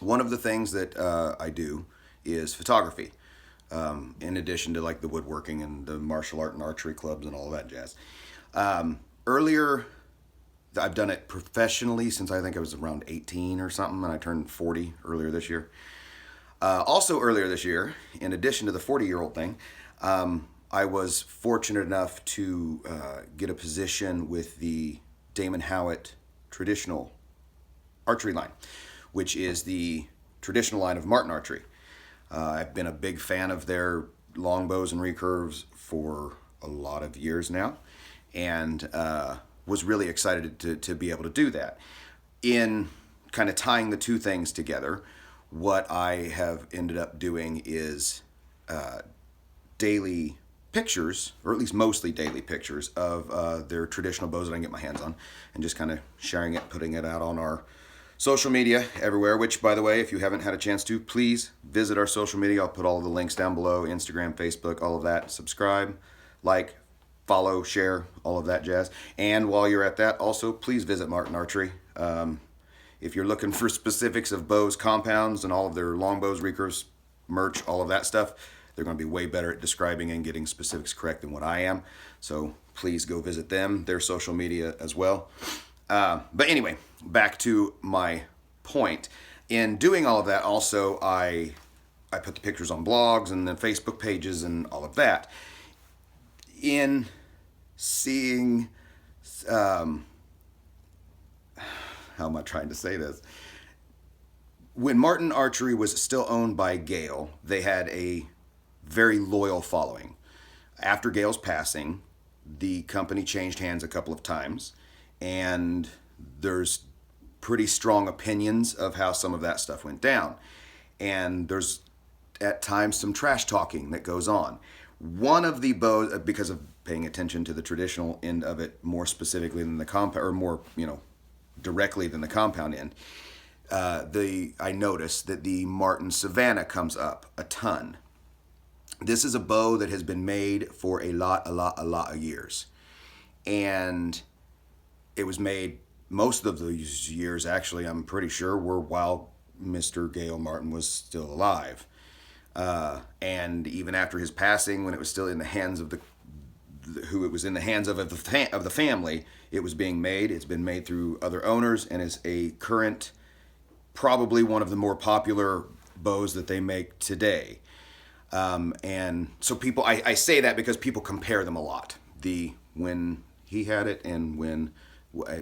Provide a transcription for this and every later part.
one of the things that I do is photography. In addition to like the woodworking and the martial art and archery clubs and all of that jazz. Earlier, I've done it professionally since I think I was around 18 or something, and I turned 40 earlier this year. Also earlier this year, in addition to the 40-year-old thing, I was fortunate enough to get a position with the Damon Howatt traditional archery line, which is the traditional line of Martin archery. I've been a big fan of their longbows and recurves for a lot of years now, and was really excited to be able to do that. In kind of tying the two things together, what I have ended up doing is daily pictures, or at least mostly daily pictures, of their traditional bows that I can get my hands on, and just kind of sharing it, putting it out on our social media everywhere, which, by the way, if you haven't had a chance to, please visit our social media. I'll put all of the links down below, Instagram, Facebook, all of that. Subscribe, like, follow, share, all of that jazz. And while you're at that, also, please visit Martin Archery. If you're looking for specifics of bows, compounds, and all of their longbows, recurves, merch, all of that stuff, they're going to be way better at describing and getting specifics correct than what I am. So please go visit them, their social media as well. But anyway, back to my point. In doing all of that, also, I put the pictures on blogs and then Facebook pages and all of that. In seeing, how am I trying to say this? When Martin Archery was still owned by Gale, they had a very loyal following. After Gale's passing, the company changed hands a couple of times, and there's pretty strong opinions of how some of that stuff went down. And there's at times some trash talking that goes on. One of the bows, because of paying attention to the traditional end of it more specifically than the compound, or more, directly than the compound end, I noticed that the Martin Savannah comes up a ton. This is a bow that has been made for a lot of years. And it was made, most of those years, actually, I'm pretty sure, were while Mr. Gale Martin was still alive. And even after his passing, when it was still in the hands of the family, it was being made. It's been made through other owners and is a current, probably one of the more popular bows that they make today. And so people, I say that because people compare them a lot. When he had it and when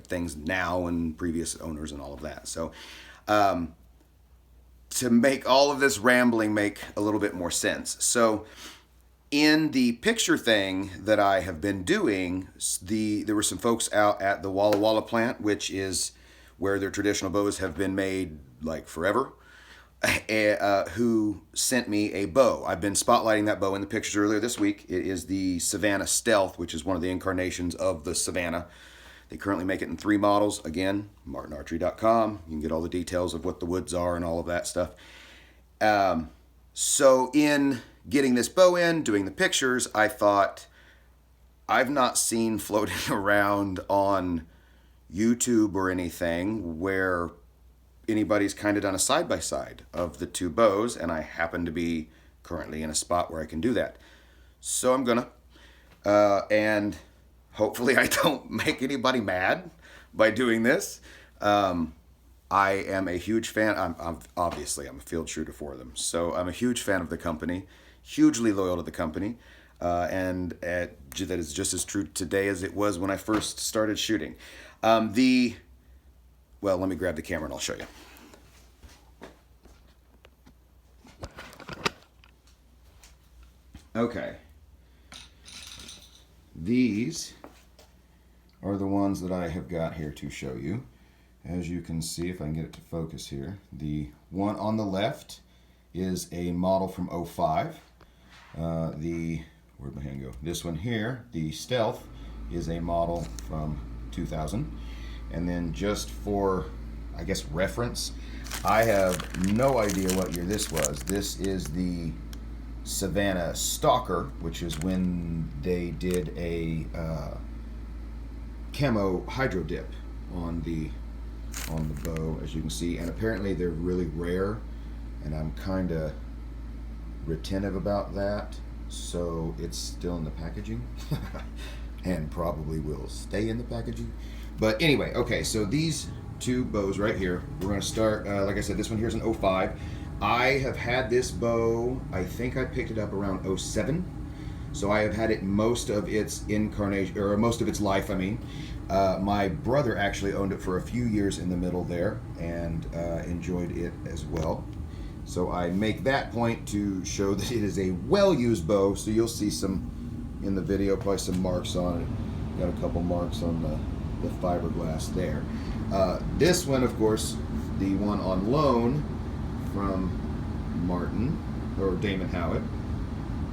things now and previous owners and all of that. So, to make all of this rambling make a little bit more sense. So in the picture thing that I have been doing, there were some folks out at the Walla Walla plant, which is where their traditional bows have been made like forever, who sent me a bow. I've been spotlighting that bow in the pictures earlier this week. It is the Savannah Stealth, which is one of the incarnations of the Savannah. They currently make it in 3 models. Again, martinarchery.com. You can get all the details of what the woods are and all of that stuff. So in getting this bow in, doing the pictures, I thought, I've not seen floating around on YouTube or anything where anybody's kind of done a side-by-side of the two bows, and I happen to be currently in a spot where I can do that. So I'm gonna. And hopefully I don't make anybody mad by doing this. I am a huge fan. I'm obviously a field shooter for them. So I'm a huge fan of the company, hugely loyal to the company. And that is just as true today as it was when I first started shooting. Well, let me grab the camera and I'll show you. Okay. These are the ones that I have got here to show you. As you can see, if I can get it to focus here, the one on the left is a model from '05. Where'd my hand go? This one here, the Stealth, is a model from 2000. And then just for, I guess, reference, I have no idea what year this was. This is the Savannah Stalker, which is when they did a camo hydro dip on the on the bow, as you can see, and apparently they're really rare, and I'm kind of retentive about that, so it's still in the packaging and probably will stay in the packaging. But anyway, okay, so these two bows right here, we're going to start, like I said, this one here's an 05. I have had this bow, I think I picked it up around 07. So I have had it most of its incarnation, or most of its life, I mean. My brother actually owned it for a few years in the middle there and enjoyed it as well. So I make that point to show that it is a well-used bow. So you'll see some in the video, probably some marks on it. Got a couple marks on the fiberglass there. This one, of course, the one on loan from Martin, or Damon Howatt,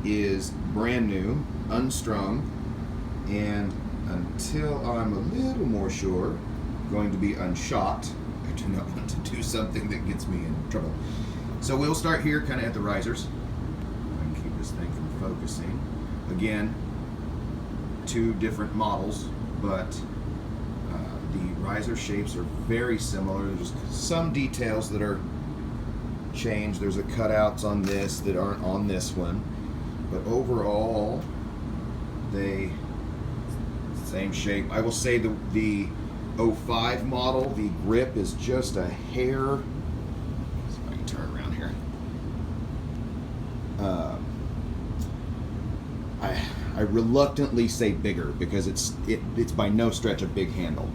is brand new, unstrung, and until I'm a little more sure, going to be unshot. I do not want to do something that gets me in trouble. So we'll start here kind of at the risers. I can keep this thing from focusing. Again, two different models, but the riser shapes are very similar. There's some details that are changed. There's a cutouts on this that aren't on this one. But overall, they same shape. I will say the 05 model, the grip is just a hair. See if I can turn around here. I reluctantly say bigger because it's by no stretch a big handle,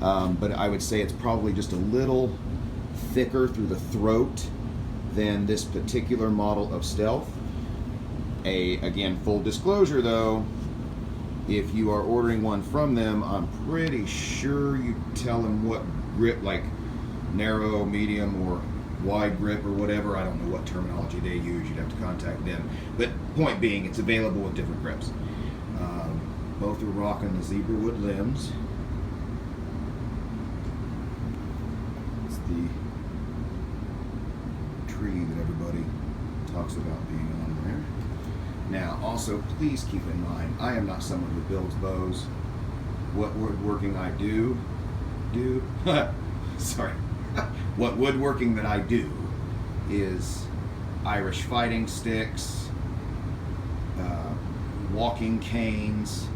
but I would say it's probably just a little thicker through the throat than this particular model of Stealth. Again, full disclosure though, if you are ordering one from them, I'm pretty sure you tell them what grip, like narrow, medium, or wide grip or whatever. I don't know what terminology they use. You'd have to contact them. But point being, it's available with different grips. Both are rocking the zebra wood limbs. It's the tree that everybody talks about being on there. Now, also, please keep in mind, I am not someone who builds bows. What woodworking I do, sorry, what woodworking that I do is Irish fighting sticks, walking canes,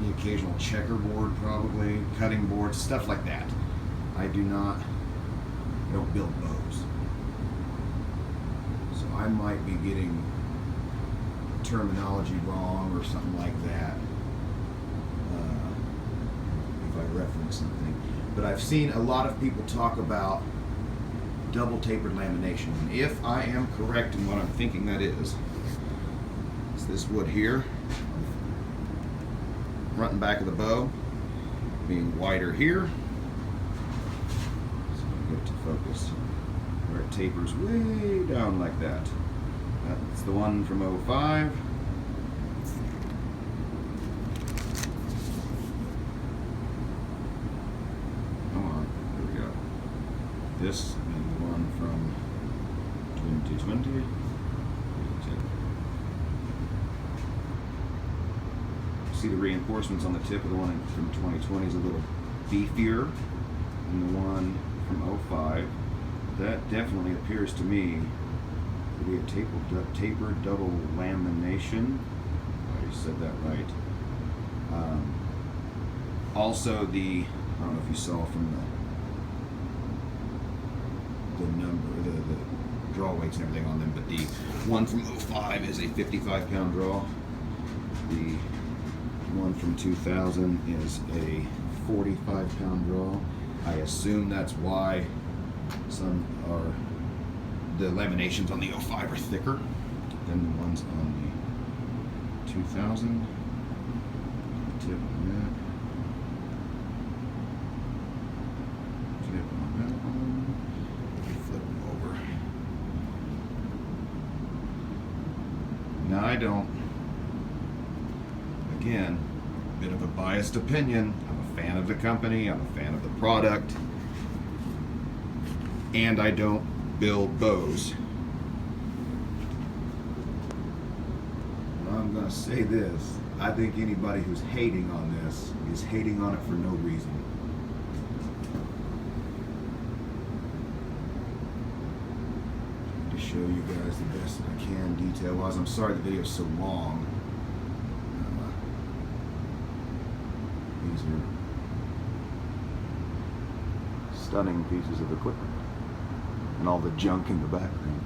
the occasional checkerboard probably, cutting boards, stuff like that. I don't build bows. So I might be getting terminology wrong or something like that if I reference something. But I've seen a lot of people talk about double tapered lamination. And if I am correct in what I'm thinking that is, it's this wood here, front and back of the bow, being wider here. So I'll get it to focus where it tapers way down like that. That's the one from 05. Come on, there we go. This is the one from 2020. See the reinforcements on the tip of the one from 2020 is a little beefier than the one from 05. That definitely appears to me to be a tapered double lamination. I just said that right. Also, I don't know if you saw from the number, the draw weights and everything on them, but the one from 05 is a 55-pound draw. The one from 2000 is a 45-pound draw. I assume that's why the laminations on the 05 are thicker than the ones on the 2000. Tip on that. Tip on that one. Flip them over. Now I don't. Again, a bit of a biased opinion. I'm a fan of the company, I'm a fan of the product, and I don't build bows. Well, I'm going to say this. I think anybody who's hating on this is hating on it for no reason. to show you guys the best that I can detail-wise. I'm sorry the video's so long. These are stunning pieces of equipment and all the junk in the background.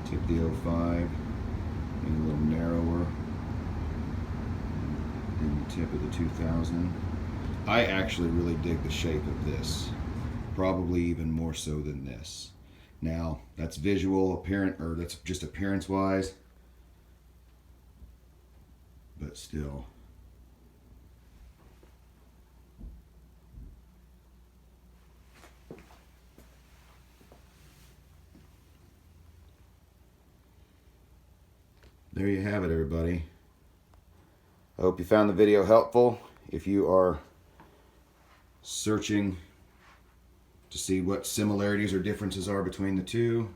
Tip the 05, maybe a little narrower than the tip of the 2000. I actually really dig the shape of this, probably even more so than this. Now, that's visual, apparent, or that's just appearance-wise, but still. There you have it, everybody. I hope you found the video helpful. If you are searching to see what similarities or differences are between the two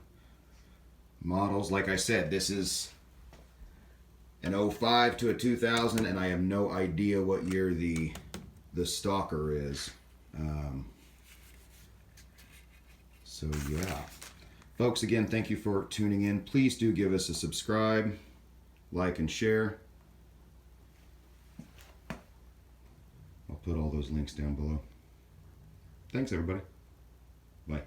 models, like I said, this is an 05 to a 2000, and I have no idea what year the stalker is. So yeah. Folks, again, thank you for tuning in. Please do give us a subscribe, like, and share. I'll put all those links down below. Thanks, everybody. Bye.